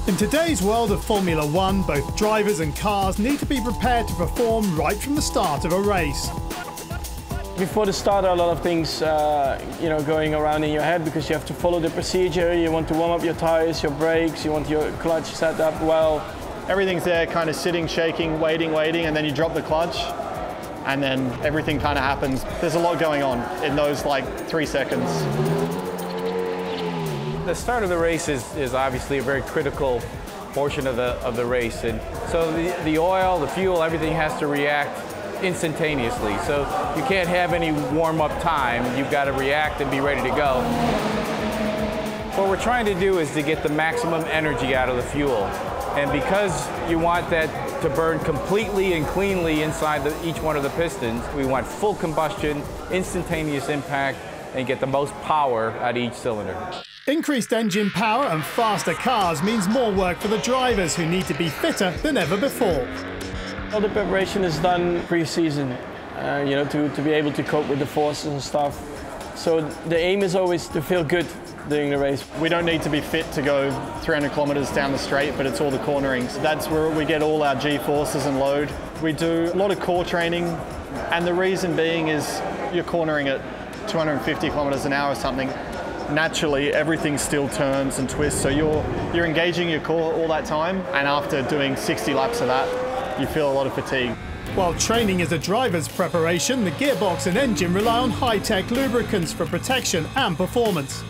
In today's world of Formula One, both drivers and cars need to be prepared to perform right from the start of a race. Before the start, there are a lot of things going around in your head because you have to follow the procedure. You want to warm up your tires, your brakes, you want your clutch set up well. Everything's there kind of sitting, shaking, waiting, and then you drop the clutch and then everything kind of happens. There's a lot going on in those like 3 seconds. The start of the race is obviously a very critical portion of the race, and so the oil, the fuel, everything has to react instantaneously. So you can't have any warm-up time. You've got to react and be ready to go. What we're trying to do is to get the maximum energy out of the fuel, and because you want that to burn completely and cleanly inside each one of the pistons, we want full combustion, instantaneous impact, and get the most power out of each cylinder. Increased engine power and faster cars means more work for the drivers, who need to be fitter than ever before. All the preparation is done pre-season, to be able to cope with the forces and stuff. So the aim is always to feel good during the race. We don't need to be fit to go 300 kilometers down the straight, but it's all the cornerings. That's where we get all our G-forces and load. We do a lot of core training, and the reason being is you're cornering at 250 kilometers an hour or something. Naturally, everything still turns and twists, so you're engaging your core all that time, and after doing 60 laps of that, you feel a lot of fatigue. While training is a driver's preparation, the gearbox and engine rely on high-tech lubricants for protection and performance.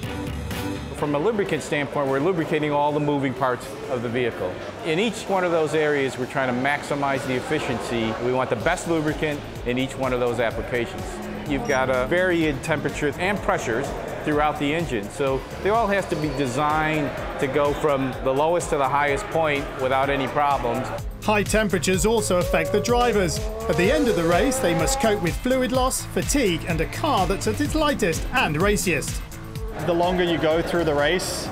From a lubricant standpoint, we're lubricating all the moving parts of the vehicle. In each one of those areas, we're trying to maximize the efficiency. We want the best lubricant in each one of those applications. You've got to vary in temperatures and pressures throughout the engine, so they all has to be designed to go from the lowest to the highest point without any problems. High temperatures also affect the drivers. At the end of the race, they must cope with fluid loss, fatigue, and a car that's at its lightest and raciest. The longer you go through the race,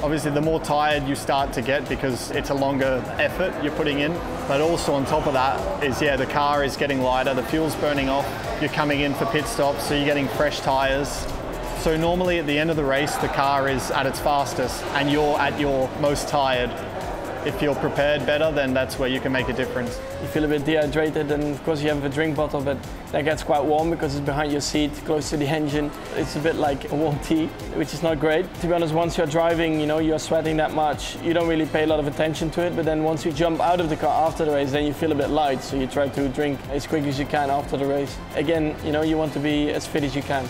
obviously the more tired you start to get because it's a longer effort you're putting in. But also on top of that is, the car is getting lighter, the fuel's burning off, you're coming in for pit stops, so you're getting fresh tires. So normally at the end of the race, the car is at its fastest and you're at your most tired. If you're prepared better, then that's where you can make a difference. You feel a bit dehydrated, and of course you have a drink bottle, but that gets quite warm because it's behind your seat, close to the engine. It's a bit like a warm tea, which is not great. To be honest, once you're driving, you're sweating that much, you don't really pay a lot of attention to it, but then once you jump out of the car after the race, then you feel a bit light, so you try to drink as quick as you can after the race. Again, you want to be as fit as you can.